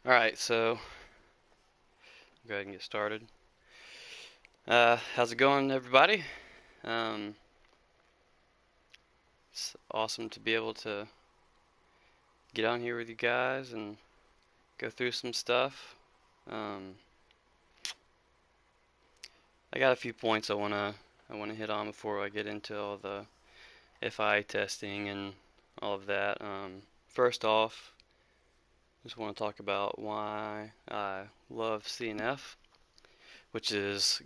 Alright, so go ahead and get started. How's it going, everybody? Um, it's awesome to be able to get on here with you guys and go through some stuff. Um, I got a few points I wanna hit on before I get into all the FIA testing and all of that. First off, just want to talk about why I love CNF, which is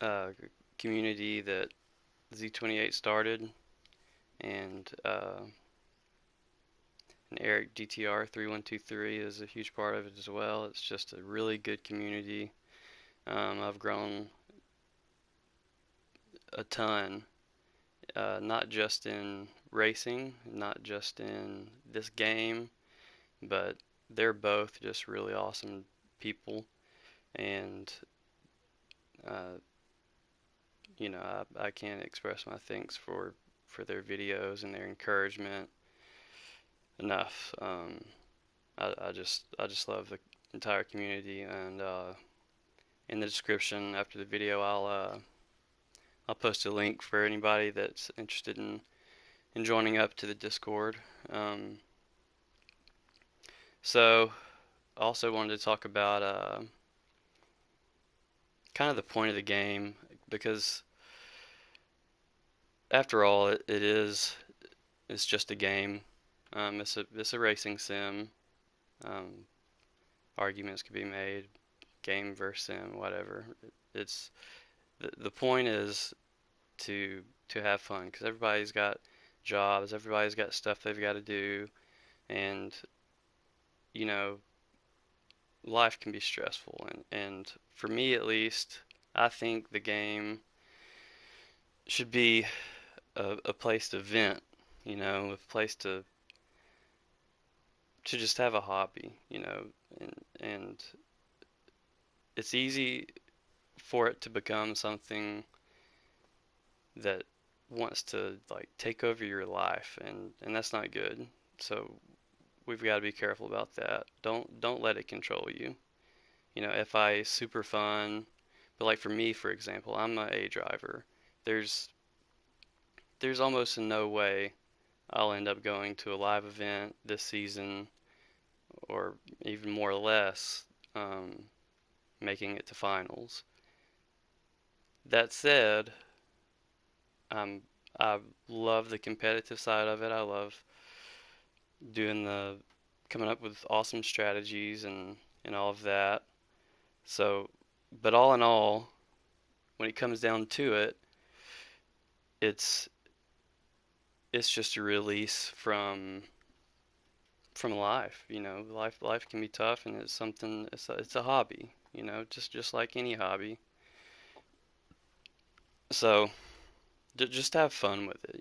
a community that Z28 started, and Eric DTR 3123 is a huge part of it as well. It's just a really good community. I've grown a ton, not just in racing, not just in this game, but they're both just really awesome people. And, uh, I can't express my thanks for their videos and their encouragement enough. I just love the entire community, and in the description after the video, I'll post a link for anybody that's interested in joining up to the Discord. Um, so, I also wanted to talk about kind of the point of the game, because after all, it's just a game. It's a racing sim. Um, Arguments could be made, game versus sim, whatever. It's the point is to have fun, because everybody's got jobs, everybody's got stuff they've got to do, and you know, life can be stressful, and for me at least, I think the game should be a place to vent, a place to just have a hobby, and it's easy for it to become something that wants to like take over your life, and that's not good. So we've got to be careful about that. Don't let it control you. FI is super fun, but like for me, for example, I'm a A driver. There's there's almost no way I'll end up going to a live event this season, or even more or less, making it to finals. That said, I love the competitive side of it. I love doing the coming up with awesome strategies and all of that. So, but all in all, when it comes down to it, it's it's just a release from life. Life can be tough, and it's something. It's a hobby. Just like any hobby. So just have fun with it.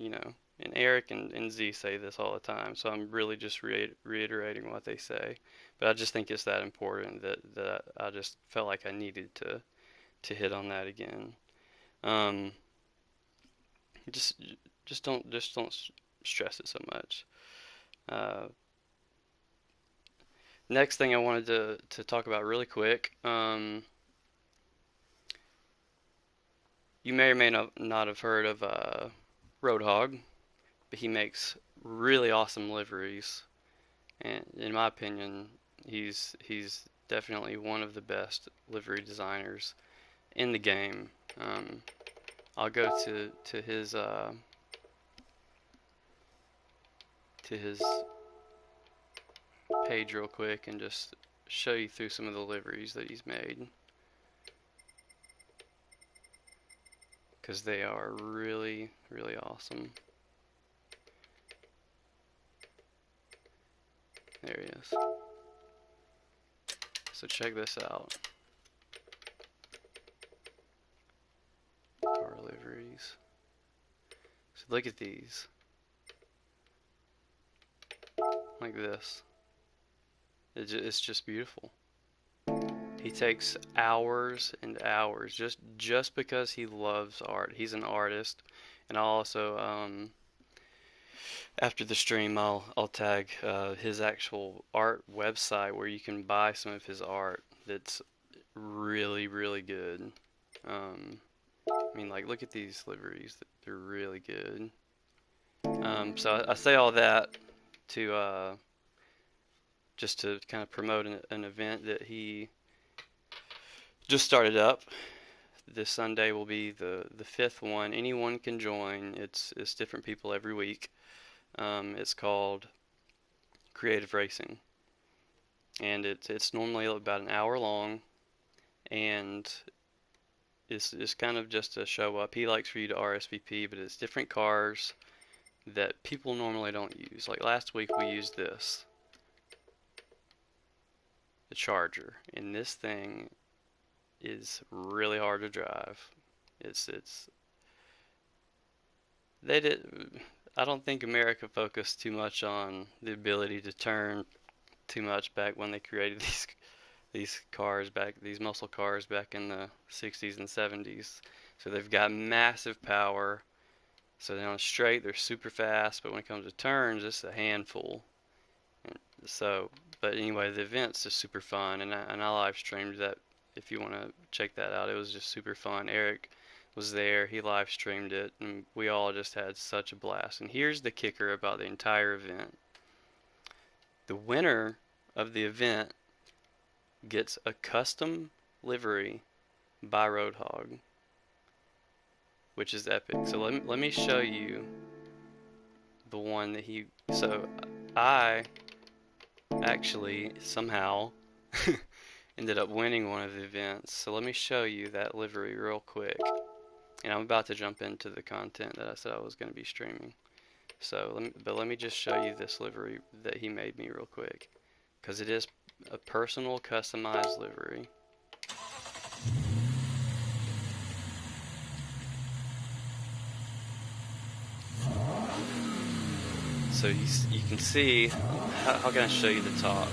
And Eric and Z say this all the time, so I'm really just reiterating what they say. But I just think it's that important that I just felt like I needed to hit on that again. Um, just just don't stress it so much. Uh, Next thing I wanted to talk about really quick. You may or may not have heard of Roadhog, but he makes really awesome liveries, and in my opinion, he's definitely one of the best livery designers in the game. I'll go to his page real quick and just show you through some of the liveries that he's made, because they are really, really awesome. There he is. So check this out. Car liveries. So look at these. Like this. It's just beautiful. He takes hours and hours just because he loves art. He's an artist, and I also After the stream, I'll tag his actual art website where you can buy some of his art that's really, really good. Um, I mean, like, look at these liveries. They're really good. So I say all that to just to kind of promote an event that he just started up. This Sunday will be the fifth one. Anyone can join. It's different people every week. It's called Creative Racing, and it's normally about an hour long, and it's kind of just a show up. He likes for you to RSVP, but it's different cars that people normally don't use. Like last week we used the Charger, and this thing is really hard to drive. It's they did. I don't think America focused too much on the ability to turn too much back when they created these cars back, these muscle cars back in the 60s and 70s. So they've got massive power. So they're on a straight, they're super fast, but when it comes to turns, it's a handful. And so, but anyway, the event's just super fun, and I live streamed that. If you want to check that out, it was just super fun. Eric was there, he live streamed it, and we all just had such a blast. And here's the kicker about the entire event: the winner of the event gets a custom livery by Roadhog, which is epic. So let me show you the one that he. So I actually somehow ended up winning one of the events. So let me show you that livery real quick. And I'm about to jump into the content that I said I was going to be streaming. So let me just show you this livery that he made me real quick, because it is a personal customized livery. So you can see, how can I show you the top?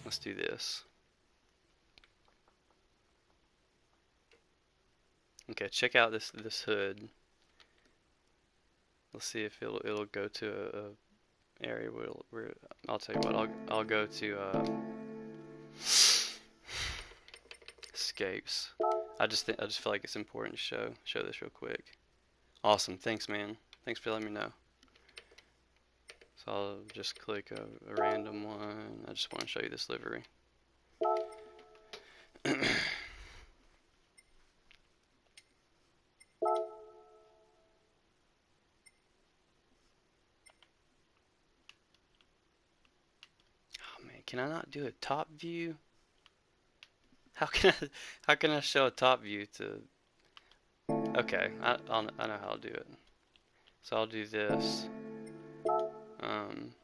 Let's do this. Okay, check out this hood. Let's see if it'll go to a area where I'll tell you what, I'll go to escapes. I just feel like it's important to show this real quick. Awesome, thanks man. Thanks for letting me know. So I'll just click a random one. I just want to show you this livery. Oh man, can I not do a top view? How can I show a top view to? Okay, I know how to do it. So I'll do this, um,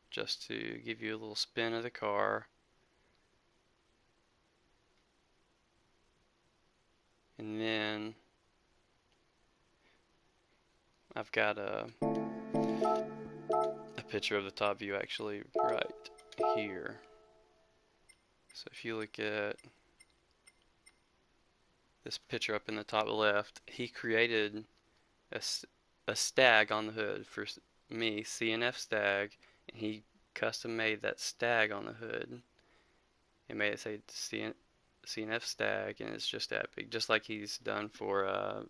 just to give you a little spin of the car, and then I've got a picture of the top view actually right here. So if you look at this picture up in the top left, he created a stag on the hood for me, CNF stag, and he custom made that stag on the hood and made it say CNF stag, and it's just epic, just like he's done for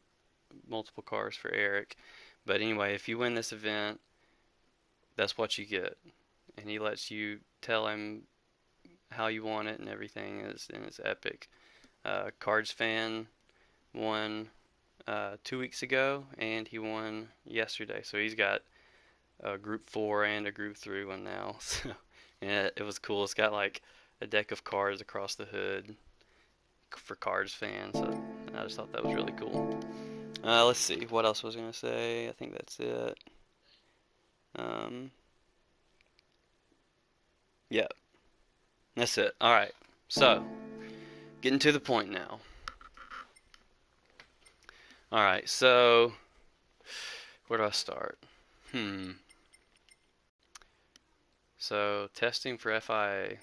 multiple cars for Eric. But anyway, if you win this event, that's what you get, and he lets you tell him how you want it and everything is, and it's epic. Cards fan won 2 weeks ago, and he won yesterday. So he's got a Group 4 and a Group 3 one now. So, and it was cool. It's got like a deck of cards across the hood for Cards fans. So I just thought that was really cool. Let's see, what else was I gonna say? I think that's it. Um, yeah, that's it. All right. So, getting to the point now. All right. So, where do I start? So, testing for FIA.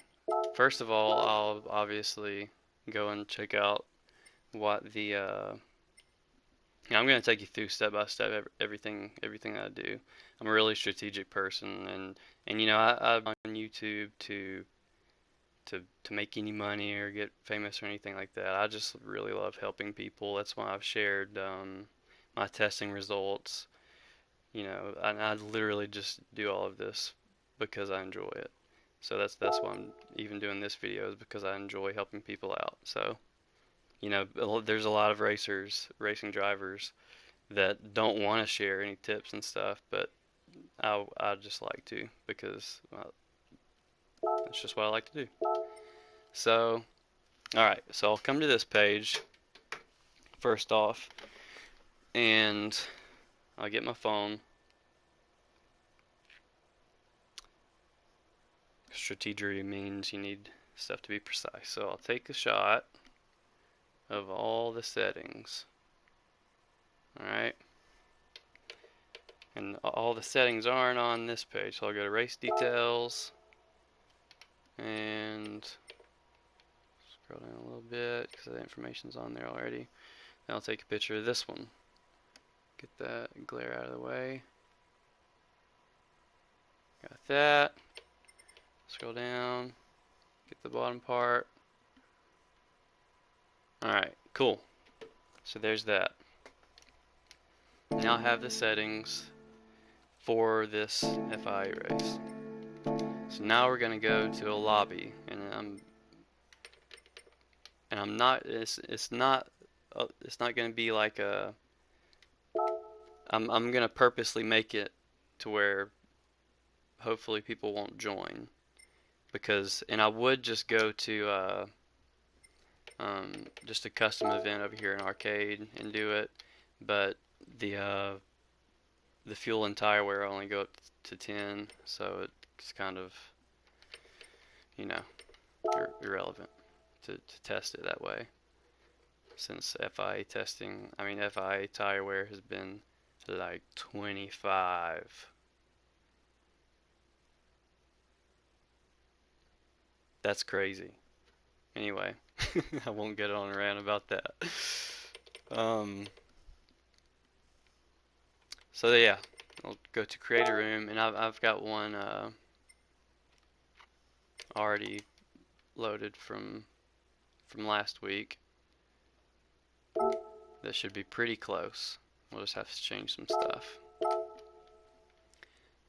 First of all, I'll obviously go and check out what the Yeah, I'm going to take you through step by step everything I do. I'm a really strategic person, and I'm on YouTube to make any money or get famous or anything like that. I just really love helping people. That's why I've shared my testing results. I literally just do all of this because I enjoy it. So that's why I'm even doing this video, is because I enjoy helping people out. So, there's a lot of racing drivers that don't want to share any tips and stuff, but I just like to, because that's just what I like to do. So, all right, so I'll come to this page first off, and I'll get my phone. Strategery means you need stuff to be precise. So I'll take a shot of all the settings. All right. And all the settings aren't on this page. So I'll go to race details and scroll down a little bit because the information's on there already. Then I'll take a picture of this one. Get that glare out of the way. Got that. Scroll down. Get the bottom part. Alright, cool. So there's that. Now I have the settings for this FIA race. So now we're gonna go to a lobby, and I'm not. It's not. It's not gonna be like a. I'm gonna purposely make it to where hopefully people won't join, and I would just go to just a custom event over here in arcade and do it, but the the fuel and tire wear only go up to 10, so it's kind of, you know, irrelevant to test it that way, since FIA tire wear has been like 25. That's crazy. Anyway, I won't get on a rant about that. Um, so yeah, I'll go to create a room, and I've got one already loaded from last week. That should be pretty close. We'll just have to change some stuff.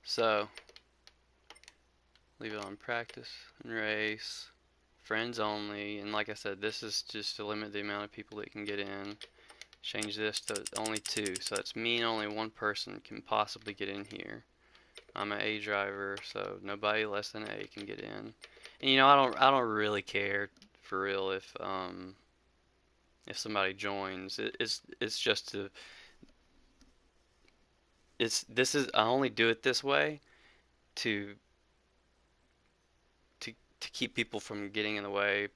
So leave it on practice and race, friends only, and like I said, this is just to limit the amount of people that can get in. Change this to only 2, so that's me and only one person can possibly get in here. I'm an A driver, so nobody less than A can get in. And I don't really care for real if somebody joins. It's just to I only do it this way to to keep people from getting in the way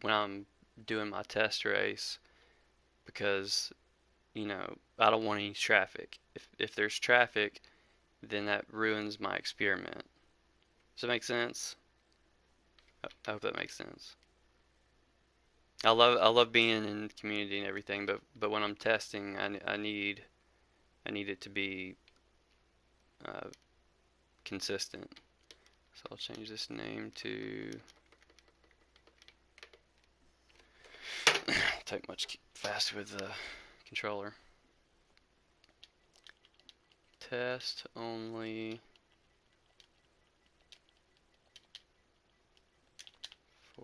when I'm doing my test race, because I don't want any traffic. If there's traffic, then that ruins my experiment. Does that make sense? I hope that makes sense. I love being in the community and everything, but when I'm testing, I need it to be uh, consistent. So I'll change this name to type much faster with the controller. Test only /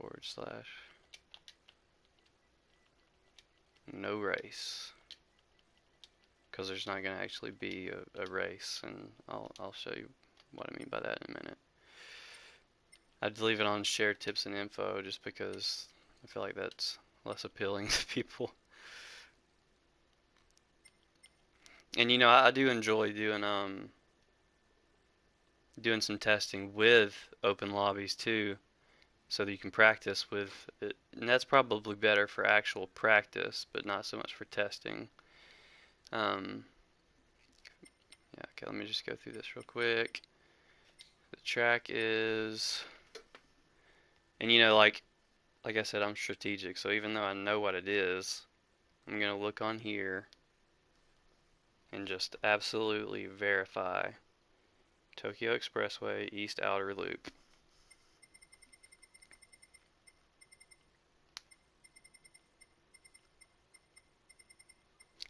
no race, because there's not going to actually be a race, and I'll show you what I mean by that in a minute. I'd leave it on share tips and info just because I feel like that's less appealing to people. And I do enjoy doing some testing with open lobbies too, so that you can practice with it, and that's probably better for actual practice, but not so much for testing. Yeah, okay, let me just go through this real quick. The track is, and like I said, I'm strategic, so even though I know what it is, I'm gonna look on here and just absolutely verify Tokyo Expressway East Outer Loop.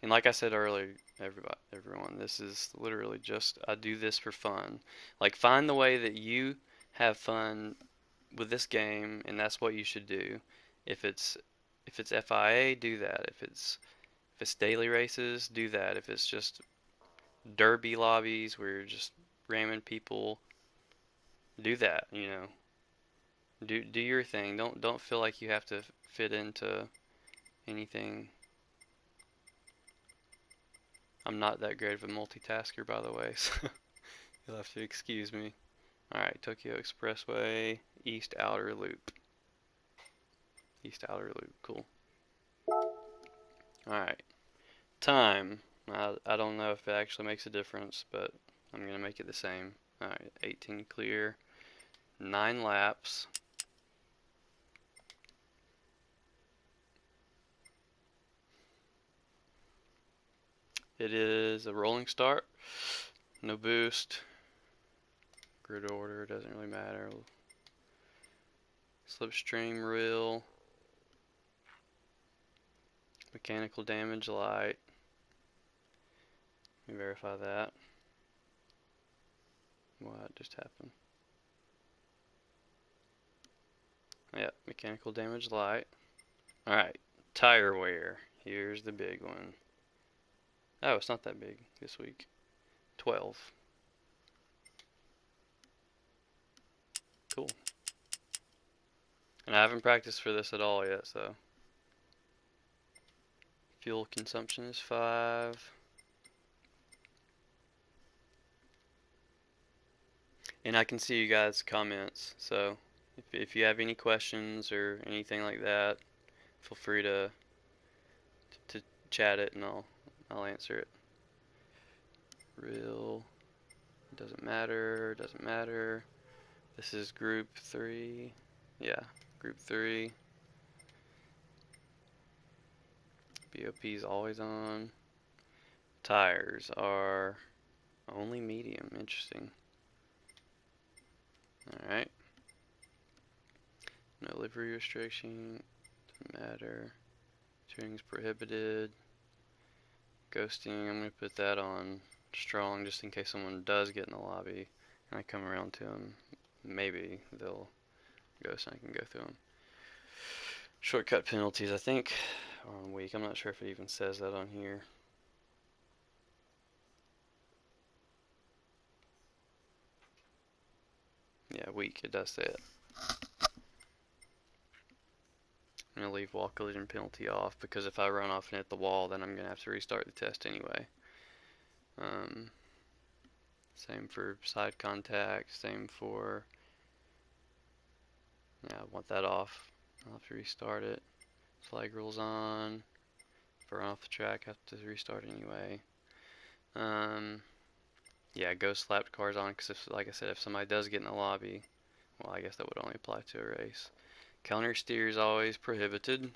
And like I said earlier, everyone, this is literally just, I do this for fun. Like, find the way that you have fun with this game, and that's what you should do. If it's FIA, do that. If it's daily races, do that. If it's just derby lobbies where you're just ramming people, do that. Do your thing. Don't feel like you have to fit into anything. I'm not that great of a multitasker, by the way, so you'll have to excuse me. Alright, Tokyo Expressway, East Outer Loop. East Outer Loop, cool. Alright, time. I don't know if it actually makes a difference, but I'm going to make it the same. Alright, 18 clear, 9 laps. It is a rolling start, no boost, grid order, doesn't really matter. Slipstream reel, mechanical damage light. Let me verify that. What just happened? Yeah, mechanical damage light. Alright, tire wear. Here's the big one. Oh, it's not that big this week. 12. Cool. And I haven't practiced for this at all yet, so. Fuel consumption is 5. And I can see you guys' comments, so if you have any questions or anything like that, feel free to chat it and I'll answer it. Real doesn't matter. This is group 3. Yeah, group 3. BOP is always on. Tires are only medium. Interesting. Alright. No livery restriction. Doesn't matter. Tuning's prohibited. Ghosting, I'm going to put that on strong just in case someone does get in the lobby and I come around to them. Maybe they'll ghost and I can go through them. Shortcut penalties, I think, are on weak. I'm not sure if it even says that on here. Yeah, weak, it does say it. I'm going to leave wall collision penalty off because if I run off and hit the wall, then I'm going to have to restart the test anyway. Same for side contact, same for, yeah, I want that off. I'll have to restart it. Flag rules on. If I run off the track, I have to restart anyway. Yeah, ghost slapped cars on because, like I said, if somebody does get in the lobby, well, I guess that would only apply to a race. Counter steer is always prohibited.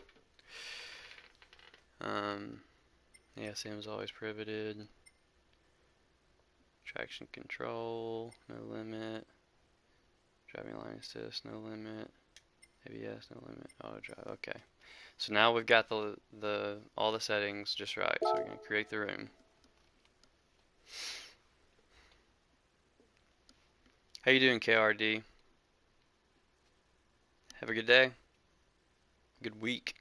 Yeah, same is always prohibited. Traction control, no limit. Driving line assist, no limit. ABS, no limit. Auto drive, okay. So now we've got all the settings just right. So we're gonna create the room. How you doing, KRD? Have a good day. Good week.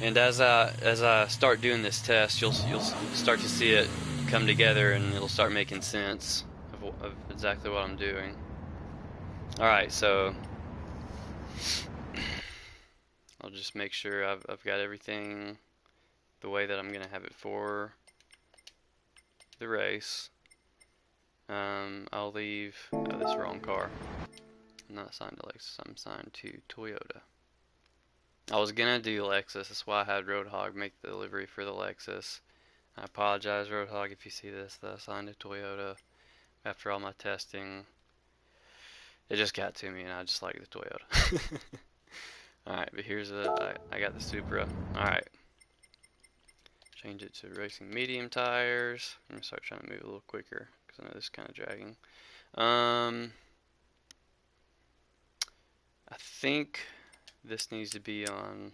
And as I start doing this test, you'll start to see it come together, and it'll start making sense of exactly what I'm doing. All right, so I'll just make sure I've got everything the way that I'm gonna have it for the race. I'll leave this wrong car. I'm not assigned to Lexus. I'm assigned to Toyota. I was gonna do Lexus. That's why I had Roadhog make the delivery for the Lexus. I apologize, Roadhog, if you see this. That I signed a Toyota after all my testing. It just got to me, and I just like the Toyota. Alright, but here's I got the Supra. Alright. Change it to racing medium tires. I'm gonna start trying to move a little quicker because I know this is kind of dragging. I think this needs to be on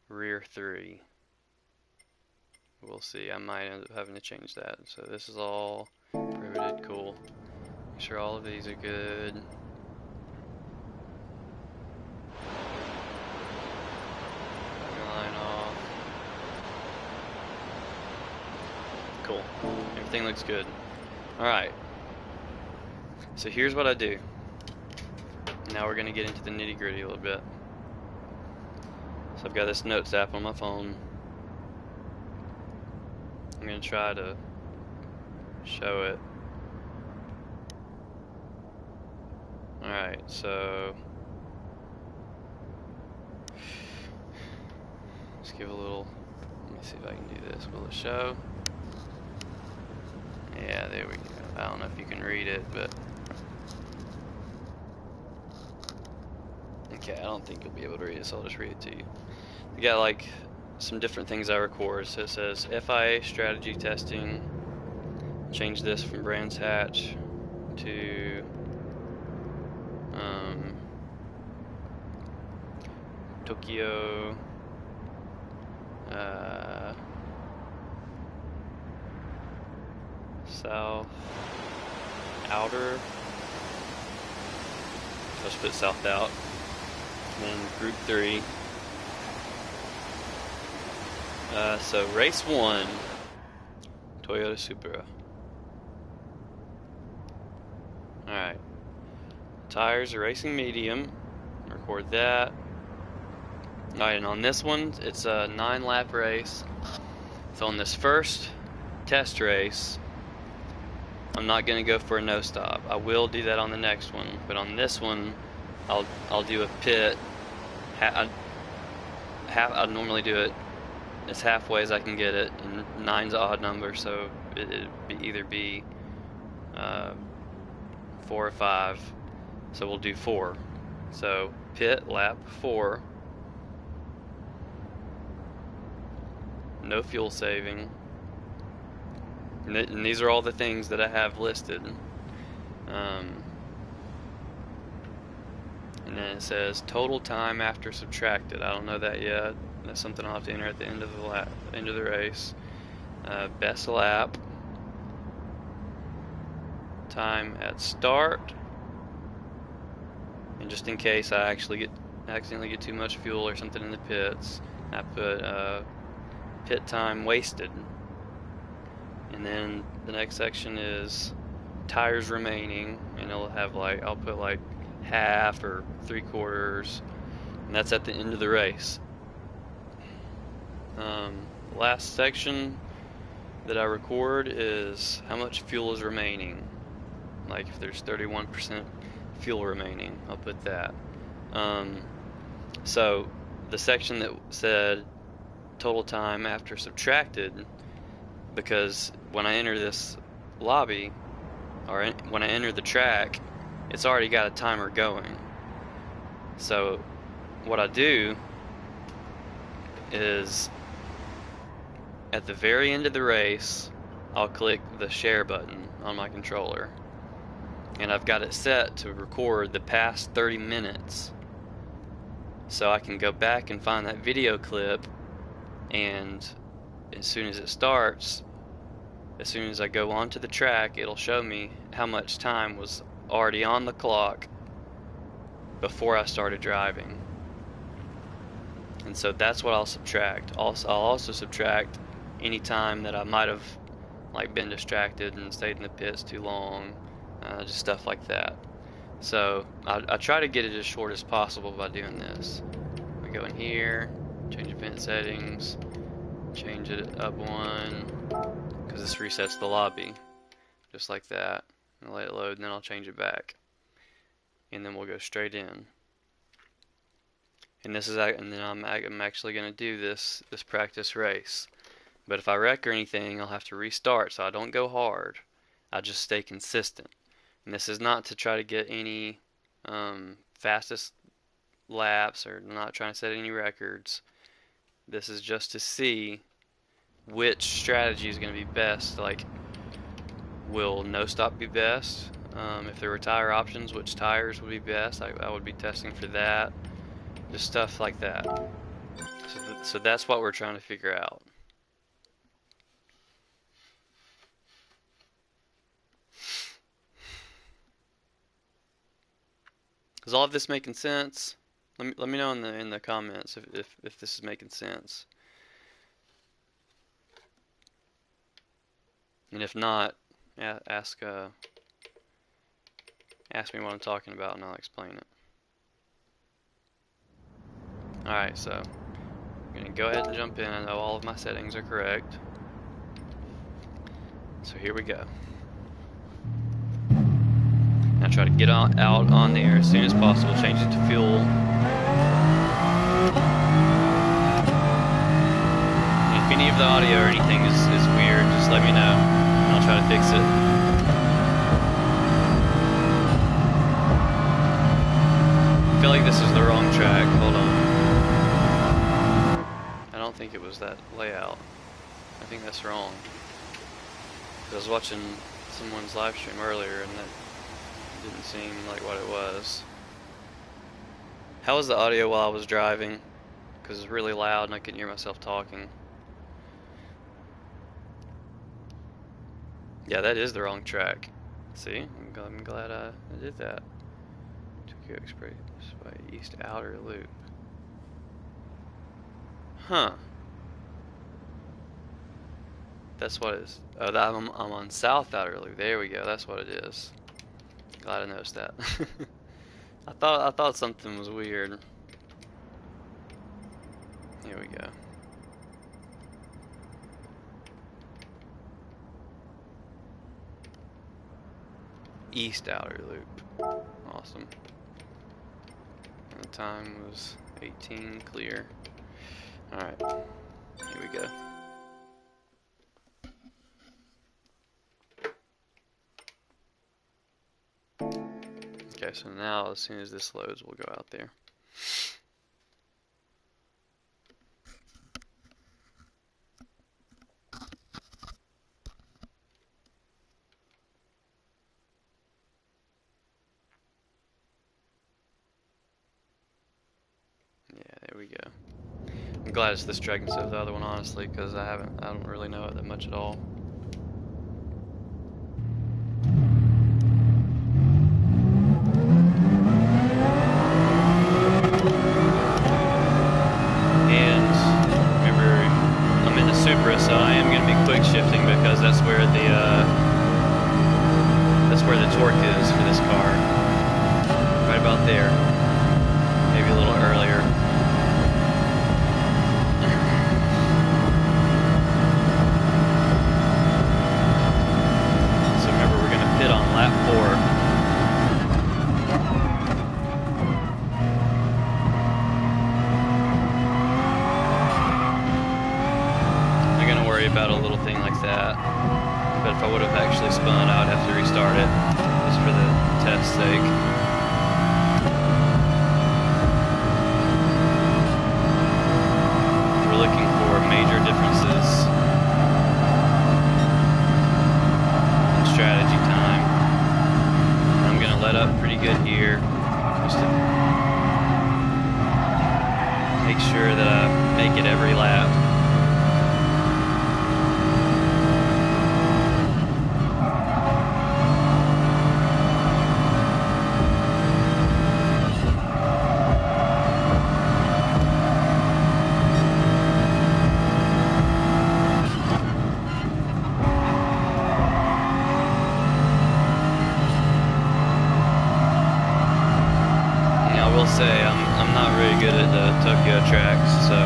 rear 3. We'll see. I might end up having to change that. So this is all prohibited. Cool. Make sure all of these are good. Line off. Cool. Everything looks good. Alright. So here's what I do. Now we're going to get into the nitty gritty a little bit. So I've got this notes app on my phone. I'm going to try to show it. Alright, so let's give a little, let me see if I can do this. Will it show? Yeah, there we go. I don't know if you can read it, but okay, I don't think you'll be able to read it, so I'll just read it to you. We got like some different things I record. So it says FIA strategy testing. Change this from Brands Hatch to Tokyo South Outer. Let's put South out. And then Group 3. So race 1, Toyota Supra. Alright. Tires are racing medium. Record that. Alright, and on this one, it's a 9-lap race. So on this first test race, I'm not going to go for a no stop. I will do that on the next one, but on this one, I'll do a pit. I normally do it as halfway as I can get it, and 9's an odd number, so it'd either be 4 or 5. So we'll do 4. So pit lap 4. No fuel saving. And these are all the things that I have listed. And then it says total time after subtracted. I don't know that yet. That's something I'll have to enter at the end of the race. Best lap. Time at start. And just in case I accidentally get too much fuel or something in the pits, I put pit time wasted. And then the next section is tires remaining, and it'll have like, I'll put like half or 3/4, and that's at the end of the race. Last section that I record is how much fuel is remaining. Like if there's 31% fuel remaining, I'll put that. So the section that said total time after subtracted, because when I enter this lobby, or when I enter the track, it's already got a timer going. So what I do is at the very end of the race, I'll click the share button on my controller, and I've got it set to record the past 30 minutes, so I can go back and find that video clip, and as soon as it starts, as soon as I go onto the track, it'll show me how much time was already on the clock before I started driving. And so that's what I'll subtract. I'll also subtract any time that I might have like been distracted and stayed in the pits too long, just stuff like that. So I try to get it as short as possible by doing this. We go in here, change event settings, change it up 1, because this resets the lobby, just like that. I'll let it load, and then I'll change it back, and then we'll go straight in. And this is, and then I'm actually going to do this practice race. But if I wreck or anything, I'll have to restart, so I don't go hard. I just stay consistent. And this is not to try to get any fastest laps, or I'm not trying to set any records. This is just to see which strategy is going to be best. Like, will no stop be best? If there were tire options, which tires would be best? I would be testing for that. Just stuff like that. So that's what we're trying to figure out. Is all of this making sense? Let me know in the comments if this is making sense. And if not, ask me what I'm talking about and I'll explain it. Alright, so I'm gonna go ahead and jump in. I know all of my settings are correct. So here we go. Now try to get out on there as soon as possible. Change it to fuel. And if any of the audio or anything is weird, just let me know and I'll try to fix it. I feel like this is the wrong track. Hold on. I don't think it was that layout. I think that's wrong. I was watching someone's live stream earlier and that didn't seem like what it was. How was the audio while I was driving? Because it's really loud and I couldn't hear myself talking. Yeah, that is the wrong track. See? I'm glad I did that. Tokyo Express by East Outer Loop. Huh. That's what it is. Oh, I'm on South Outer Loop. There we go. That's what it is. Glad I noticed that. I thought something was weird. Here we go. East Outer Loop. Awesome. And the time was 18 clear. Alright. Here we go. Okay, so now as soon as this loads, we'll go out there. Yeah, there we go. I'm glad it's this track instead of the other one, honestly, because I don't really know it that much at all. So I am going to be quick shifting because that's where the torque is for this car. Right about there. Maybe a little earlier. So remember, we're going to pit on lap 4. About a little thing like that, but if I would have actually spun, I would have to restart it just for the test's sake. We're looking for major differences in strategy time. I'm gonna let up pretty good here just to make sure that I make it every lap. Say I'm not really good at the Tokyo tracks, so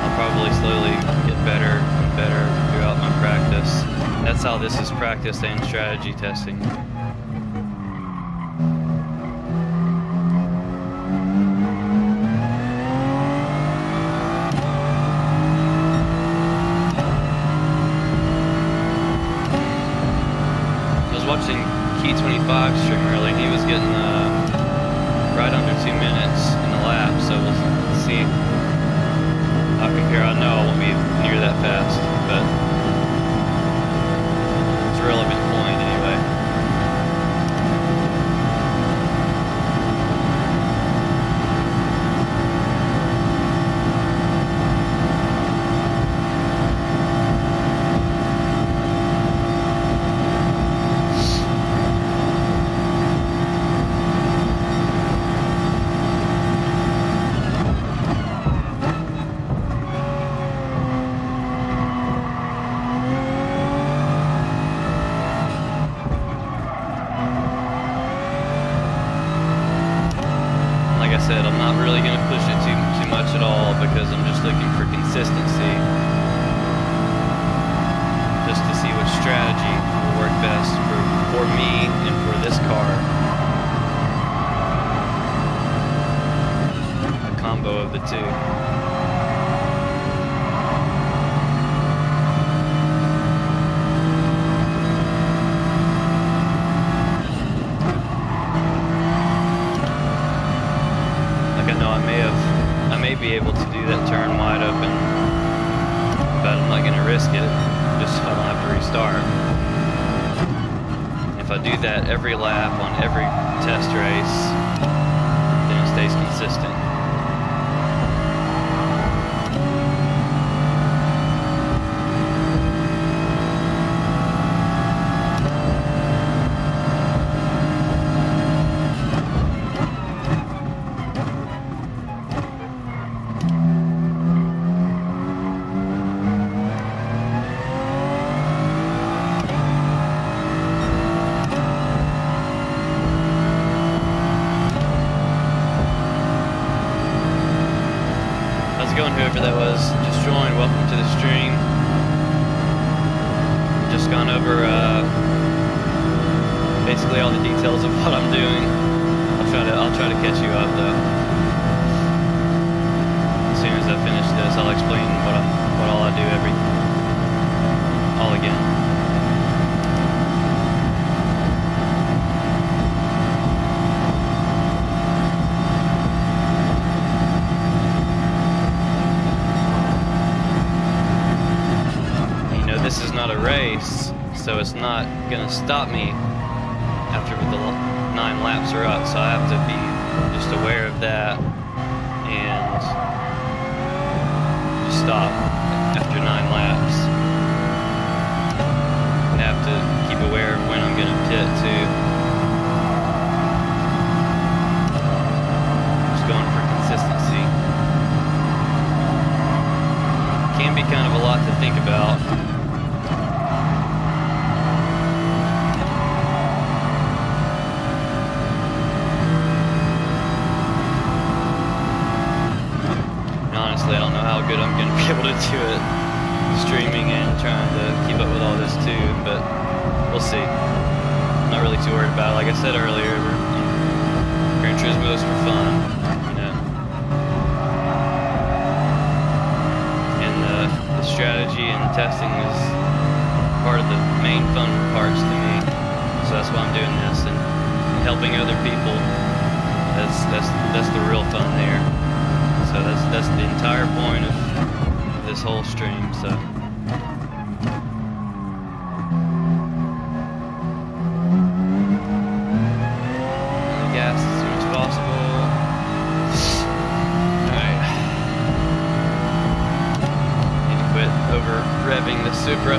I'll probably slowly get better and better throughout my practice. That's how this is practice and strategy testing. watching Key 25 stream earlier, and he was getting right under 2 minutes in the lap, so we'll see. I'll compare. I know I won't be near that fast, but it's a relevant point anyway. I'm not really going to push it too much at all because I'm just looking for consistency, just to see which strategy will work best for me and for this car. A combo of the two. I may be able to do that turn wide open, but I'm not going to risk it just so I don't have to restart. If I do that every lap on every test race, then it stays consistent. Whoever that was just joined, welcome to the stream. Just gone over basically all the details of what I'm doing. I'll try to catch you up though. As soon as I finish this, I'll explain what all I do all again. This is not a race, so it's not going to stop me after the 9 laps are up, so I have to be just aware of that and just stop after 9 laps. And have to keep aware of when I'm going to pit too. Just going for consistency. Can be kind of a lot to think about. I don't know how good I'm going to be able to do it streaming and trying to keep up with all this too, but we'll see. I'm not really too worried about it. Like I said earlier, Gran Turismo is for fun, you know. And the strategy and testing is part of the main fun parts to me. So that's why I'm doing this, and helping other people. That's the real fun there. So that's the entire point of this whole stream. So gas as soon as possible. Alright. Need to quit over revving the Supra.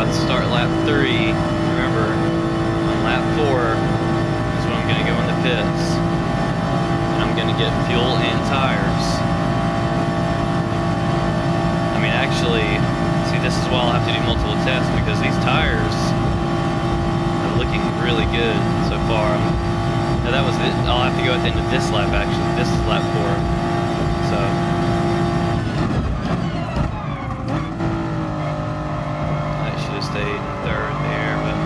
Start lap 3. Remember, on lap 4 is when I'm going to go in the pits, and I'm going to get fuel and tires. I mean, actually, see, this is why I'll have to do multiple tests, because these tires are looking really good so far. Now that was it. I'll have to go at the end of this lap, actually. This is lap 4. So stayed in 3rd there, but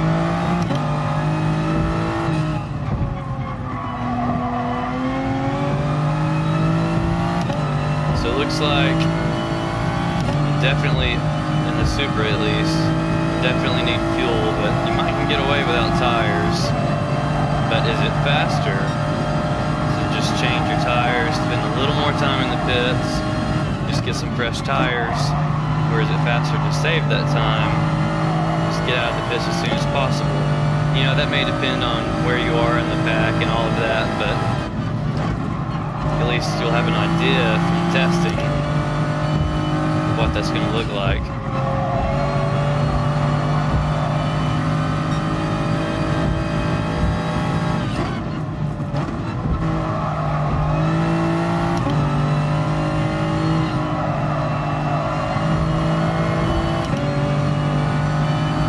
So it looks like definitely, in the Super at least, definitely need fuel, but you might can get away without tires. But is it faster to just change your tires, spend a little more time in the pits, just get some fresh tires? Or is it faster to save that time, just get out of the pits as soon as possible? You know, that may depend on where you are in the pack and all of that, but at least you'll have an idea from testing what that's going to look like.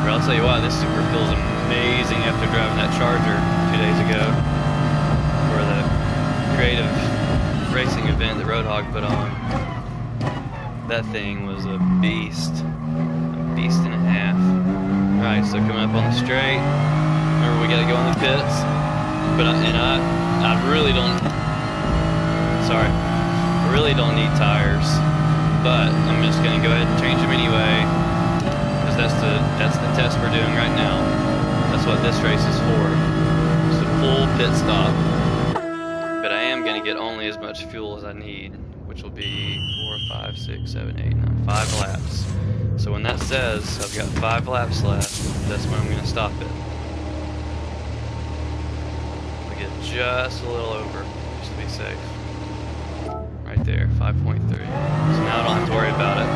But I'll tell you what, this Super feels amazing after driving that Charger 2 days ago for the creative racing event that Roadhog put on. That thing was a beast and a half. Alright, so coming up on the straight, remember we gotta go in the pits, but I really don't, I really don't need tires, but I'm just gonna go ahead and change them anyway, because that's the test we're doing right now. That's what this race is for. It's a full pit stop. But I am gonna get only as much fuel as I need, which will be 4, 5, 6, 7, 8, 9, 5 laps. So when that says I've got 5 laps left, that's when I'm going to stop it. I'll get just a little over, just to be safe. Right there, 5.3. So now I don't have to worry about it.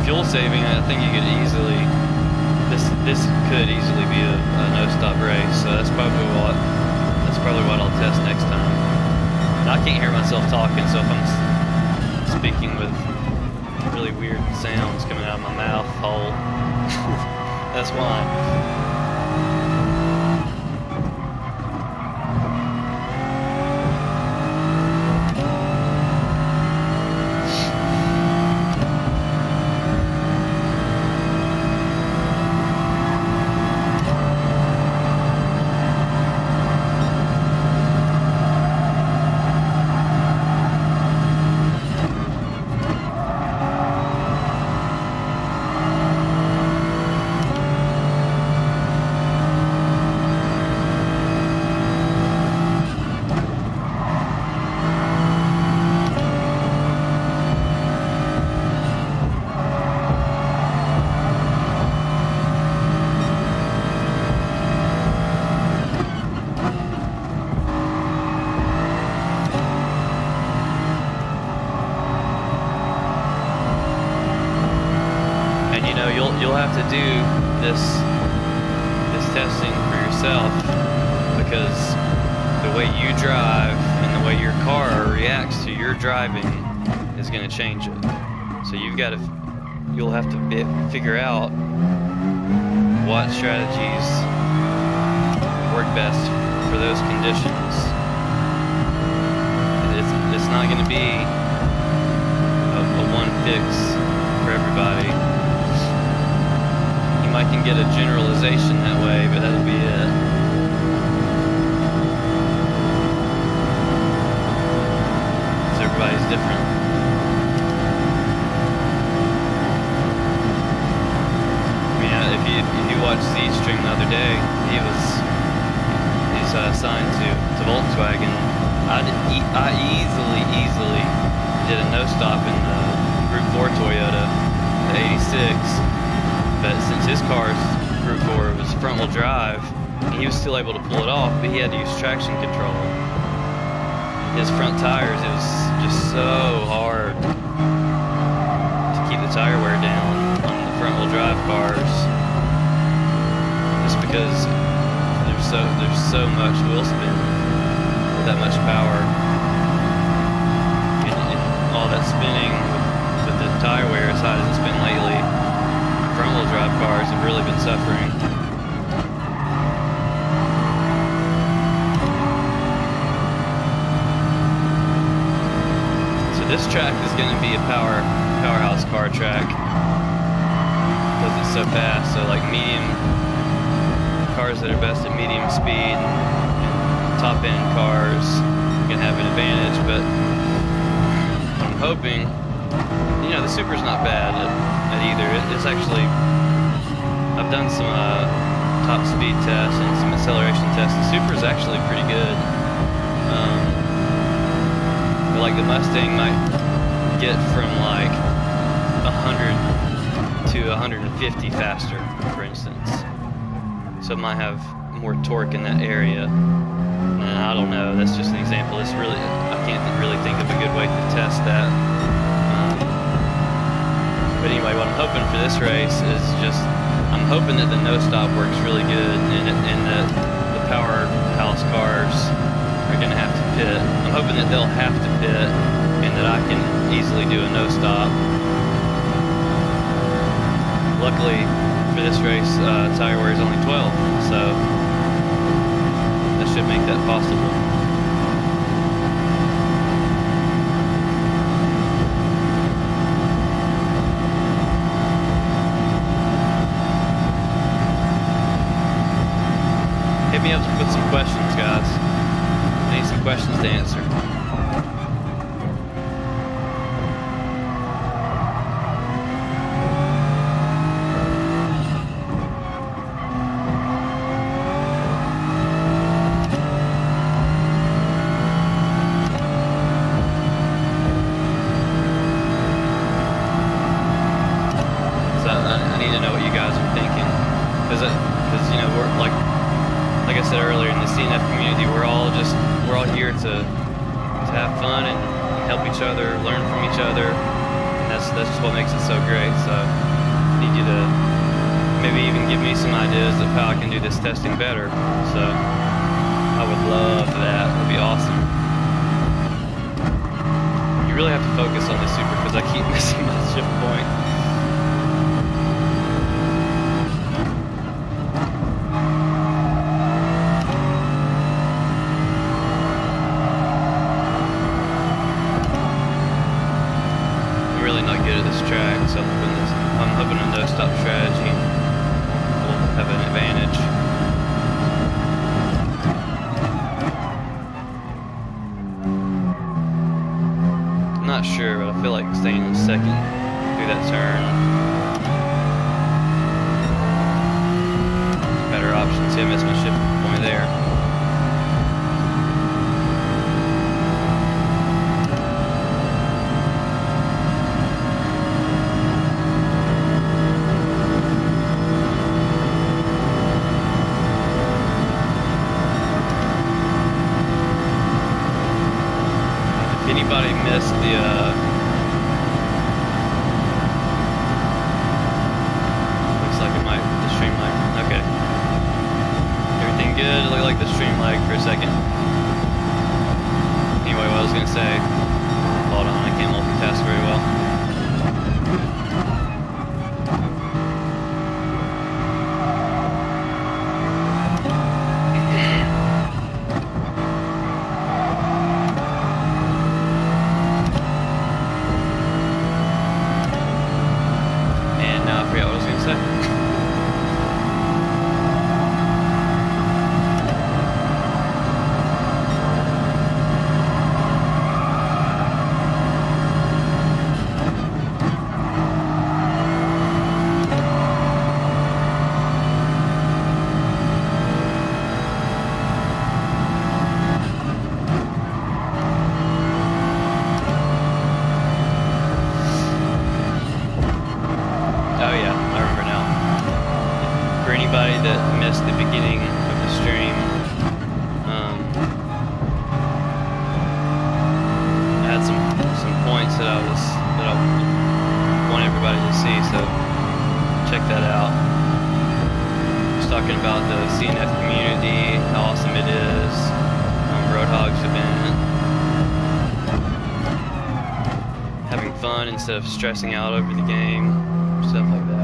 Fuel saving, I think you could easily, this could easily be a no-stop race, so that's probably what I'll test next time. And I can't hear myself talking, so if I'm speaking with really weird sounds coming out of my mouth hole, that's why. You'll have to do this testing for yourself, because the way you drive and the way your car reacts to your driving is going to change it. So you'll have to figure out what strategies work best for those conditions. It's not going to be a one fix for everybody. I can get a generalization that way, but that'll be it. So everybody's different. I mean, if you watched Z Stream the other day, he's assigned to Volkswagen. I easily did a no stop in the Group 4 Toyota, the 86. But since his car's Group 4 was front-wheel drive, he was still able to pull it off, but he had to use traction control. His front tires, it was just so hard to keep the tire wear down on the front-wheel drive cars, just because there's so much wheel spin with that much power, and all that spinning with the tire wear as high as it's been lately. Front-wheel drive cars have really been suffering. So this track is going to be a power powerhouse car track because it's so fast. So like medium cars that are best at medium speed and top end cars can have an advantage. But I'm hoping, you know, the Super's not bad at either. It's actually, I've done some top speed tests and some acceleration tests. The Super's actually pretty good. But like the Mustang might get from like 100 to 150 faster, for instance. So it might have more torque in that area. And I don't know, that's just an example. It's really, I can't really think of a good way to test that. But anyway, what I'm hoping for this race is just, I'm hoping that the no-stop works really good and that the powerhouse cars are going to have to pit. I'm hoping that they'll have to pit and that I can easily do a no-stop. Luckily for this race, tire wear is only 12, so that should make that possible. Hit me up with some questions, guys. I need some questions to answer. I need to know what you guys are thinking, because you know, we're like I said earlier, in the CNF community, we're all here to have fun and help each other, learn from each other, and that's just what makes it so great. So I need you to maybe even give me some ideas of how I can do this testing better. So I would love that. That'd be awesome. You really have to focus on this Super because I keep missing my shift point. Not good at this track, so I'm hoping a no-stop strategy will have an advantage. I'm not sure, but I feel like staying in second through that turn is a better option. See, I missed my shift point there. Anybody missed the looks like it might the stream lag. Okay. Everything good? It looked like the stream lag for a second. Anyway, what I was gonna say, hold on, I can't multitask very well. Anybody that missed the beginning of the stream, I had some points that I want everybody to see, so check that out. I was talking about the CNF community, how awesome it is, Roadhogs event, having fun instead of stressing out over the game, stuff like that.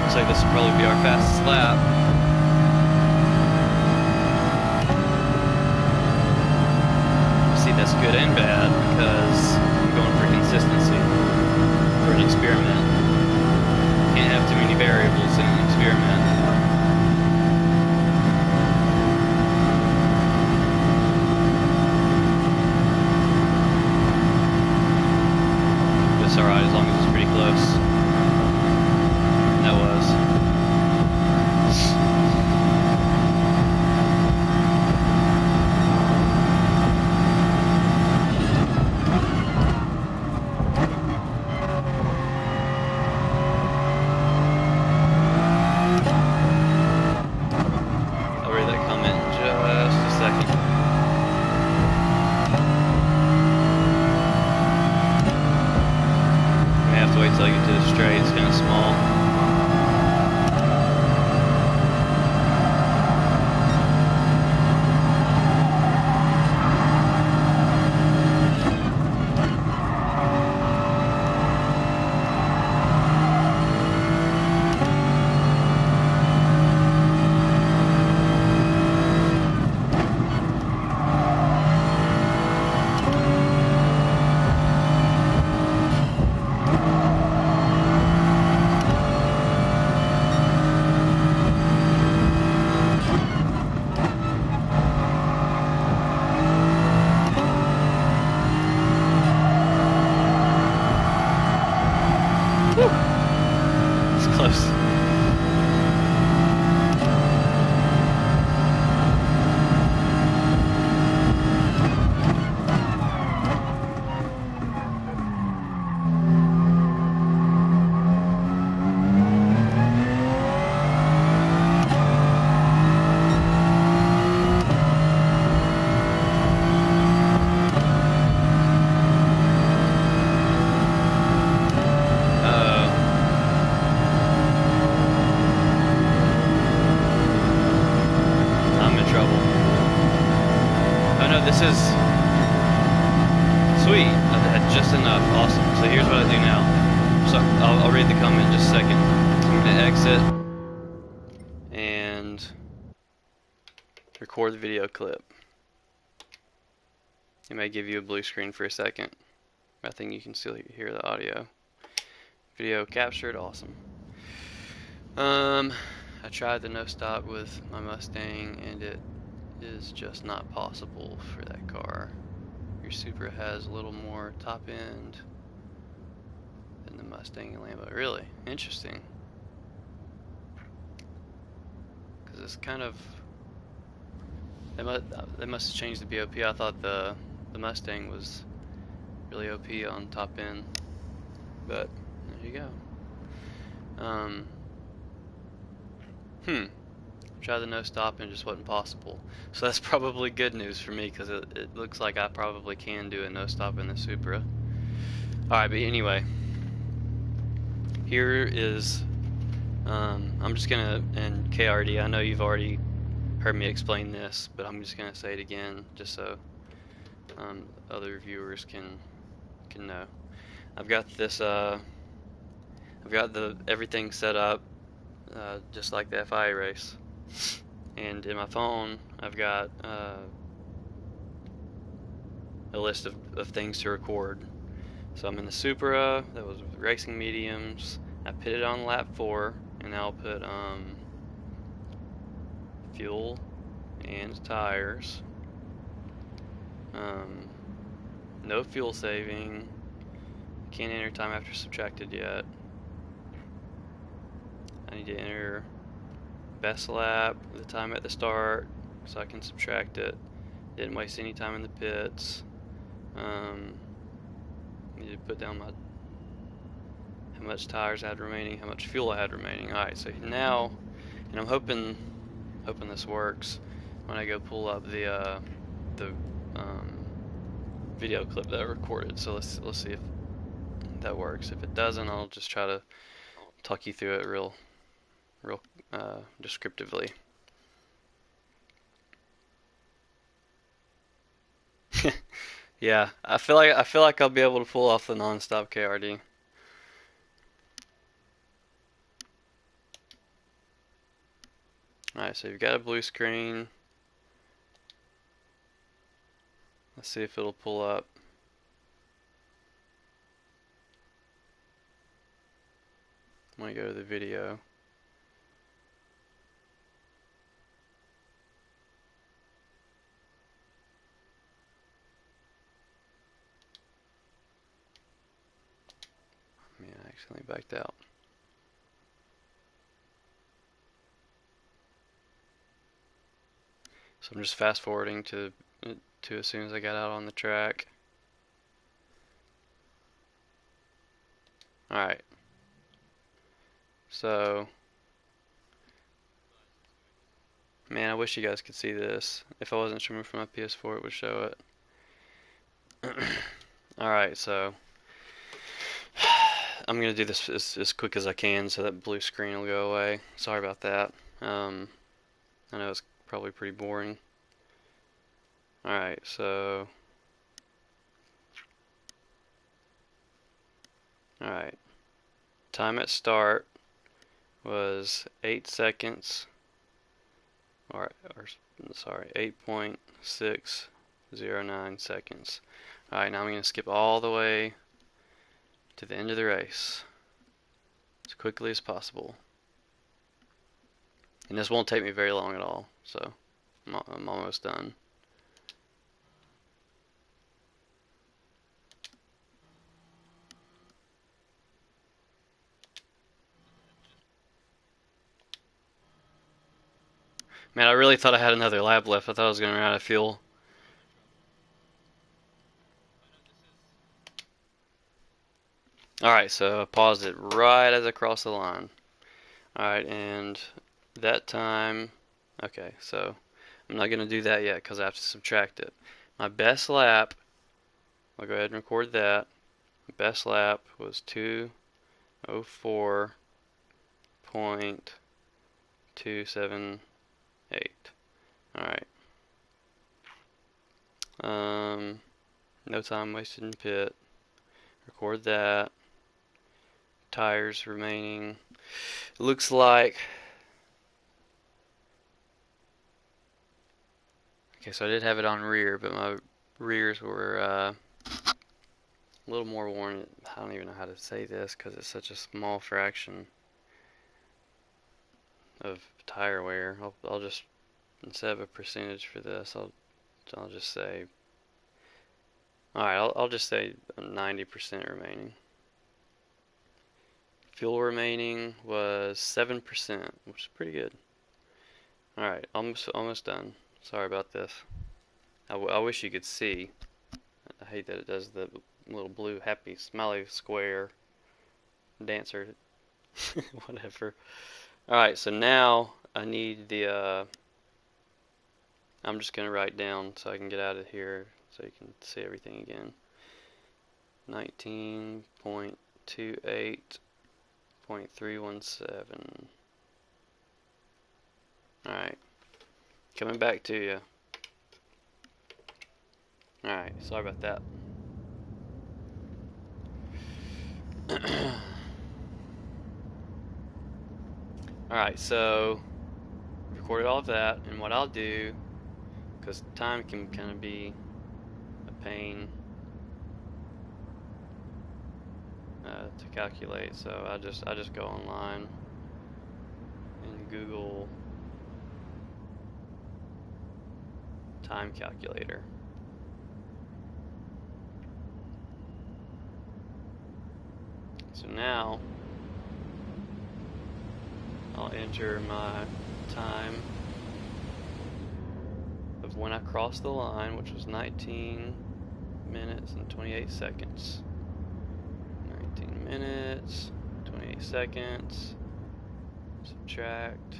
Looks like this will probably be our fastest lap. this is sweet. I had just enough. Awesome. So here's what I do now. So I'll read the comment in just a second. I'm gonna exit and record the video clip. It may give you a blue screen for a second. I think you can still hear the audio. Video captured. Awesome. I tried the no stop with my Mustang and it is just not possible for that car. Your Supra has a little more top end than the Mustang and Lambo. Really? Interesting. Because it's kind of... They must have changed the BOP. I thought the Mustang was really OP on top end. But, there you go. Tried the no stop and it just wasn't possible. So that's probably good news for me because it looks like I probably can do a no stop in the Supra. Alright, but anyway, here is, I'm just gonna, and KRD, I know you've already heard me explain this, but I'm just gonna say it again just so other viewers can know. I've got this, I've got everything set up just like the FIA race. And in my phone, I've got a list of things to record. So I'm in the Supra, that was racing mediums. I put it on lap 4, and now I'll put fuel and tires. No fuel saving. Can't enter time after subtracted yet. I need to enter best lap, the time at the start, so I can subtract it. Didn't waste any time in the pits. Need to put down how much tires I had remaining, how much fuel I had remaining. Alright, so now, and I'm hoping this works when I go pull up the video clip that I recorded. So let's see if that works. If it doesn't, I'll just try to talk you through it real descriptively. Yeah, I feel like I'll be able to pull off the non-stop KRD. Alright, so you've got a blue screen. Let's see if it'll pull up. I'm gonna go to the video. Man, I accidentally backed out. So I'm just fast forwarding to as soon as I got out on the track. Alright. So, man, I wish you guys could see this. If I wasn't streaming from my PS4, it would show it. Alright, so I'm gonna do this as quick as I can so that blue screen will go away. Sorry about that. I know it's probably pretty boring. Alright, so alright. Time at start was 8 seconds or sorry, 8.609 seconds. Alright, now I'm gonna skip all the way to the end of the race as quickly as possible. And this won't take me very long at all, so I'm almost done. Man, I really thought I had another lap left. I thought I was going to run out of fuel. Alright, so I paused it right as I crossed the line. Alright, and that time... Okay, so I'm not going to do that yet because I have to subtract it. My best lap, I'll go ahead and record that. My best lap was 2:04.278. Alright. No time wasted in pit. Record that. Tires remaining. It looks like. Okay, so I did have it on rear, but my rears were a little more worn. I don't even know how to say this because it's such a small fraction of tire wear. I'll just, instead of a percentage for this, I'll just say. All right, I'll just say 90% remaining. Fuel remaining was 7%, which is pretty good. All right, almost done. Sorry about this. I wish you could see. I hate that it does the little blue happy smiley square dancer. Whatever. Alright, so now I need the I'm just gonna write down so I can get out of here so you can see everything again. 19.28.317. Alright, coming back to you. Alright, sorry about that. Alright, so recorded all of that, and what I'll do, because time can kind of be a pain to calculate, so I just go online and Google time calculator. So now I'll enter my time of when I crossed the line, which was 19 minutes and 28 seconds. 19 minutes, 28 seconds, subtract.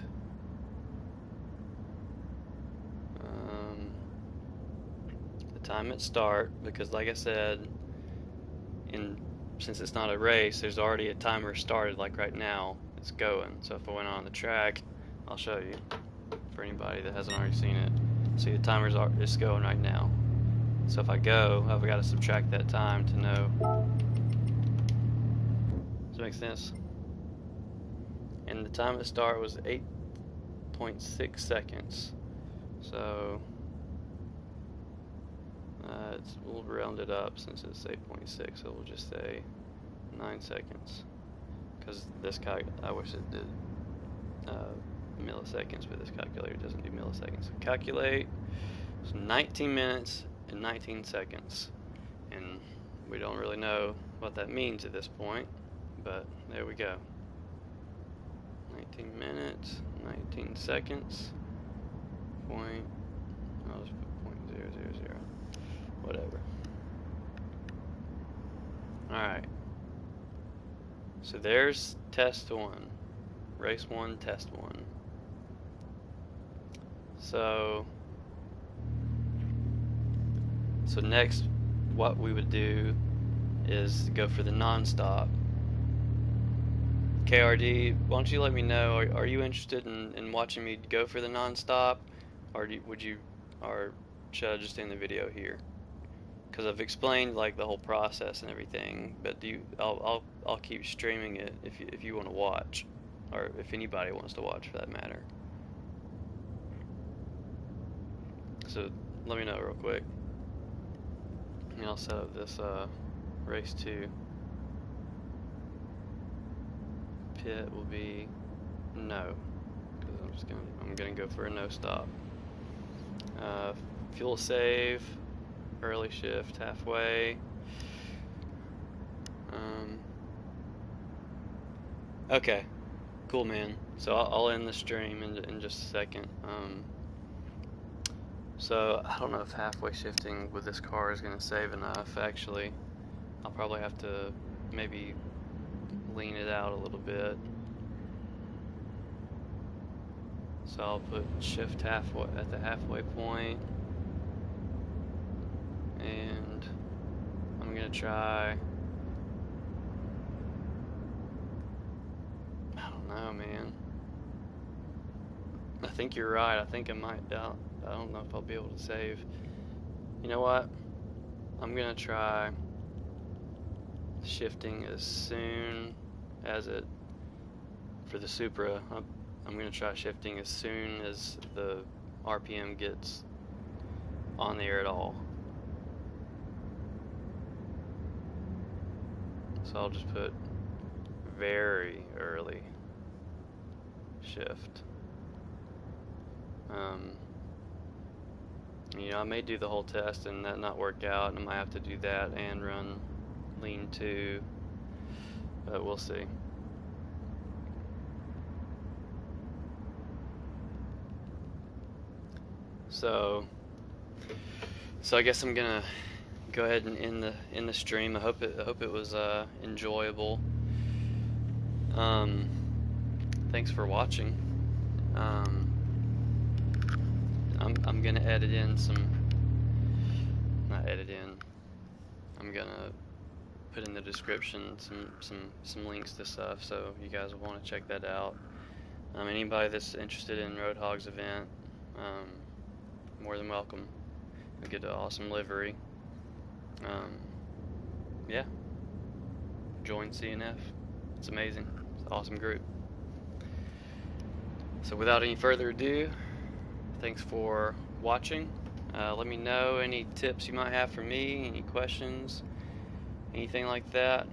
The time at start, because like I said, since it's not a race, there's already a timer started, like right now, it's going. So if I went on the track, I'll show you, for anybody that hasn't already seen it. See, the timer's just going right now. So if I go, I've got to subtract that time to know. Does that make sense? And the time at start was 8.6 seconds. So we'll round it up since it's 8.6, so we'll just say 9 seconds. Because this I wish it did milliseconds, but this calculator doesn't do milliseconds. So calculate. So 19 minutes and 19 seconds. And we don't really know what that means at this point, but there we go. 19 minutes, 19 seconds. I'll just put 0.000. Whatever. Alright. So there's test 1. Race 1, test 1. So next, what we would do is go for the non-stop. KRD, why don't you let me know, are you interested in watching me go for the non-stop, or should I just end the video here? Because I've explained like the whole process and everything, but I'll keep streaming it if you want to watch, or if anybody wants to watch for that matter. So let me know real quick, and I'll set up this race 2. Pit will be no, because I'm gonna go for a no stop. Fuel save, early shift, halfway. Okay, cool, man. So I'll end the stream in just a second. So I don't know if halfway shifting with this car is gonna save enough. Actually, I'll probably have to maybe lean it out a little bit. So I'll put shift halfway at the halfway point, and I'm gonna try. I don't know, man. I think you're right. I think I might. I don't know if I'll be able to save. You know what? I'm gonna try shifting as soon as it, for the Supra, I'm gonna try shifting as soon as the RPM gets on the air at all. So I'll just put very early shift. You know, I may do the whole test and that not work out, and I might have to do that and run lean 2, but we'll see. So I guess I'm gonna go ahead and end the stream. I hope it was enjoyable. Thanks for watching. I'm gonna edit in some, not edit in. I'm gonna put in the description some links to stuff, so you guys will want to check that out. Anybody that's interested in Roadhog's event, more than welcome. You'll get an awesome livery. Yeah, join CNF. It's amazing. It's an awesome group. So without any further ado, thanks for watching. Let me know any tips you might have for me, any questions, anything like that.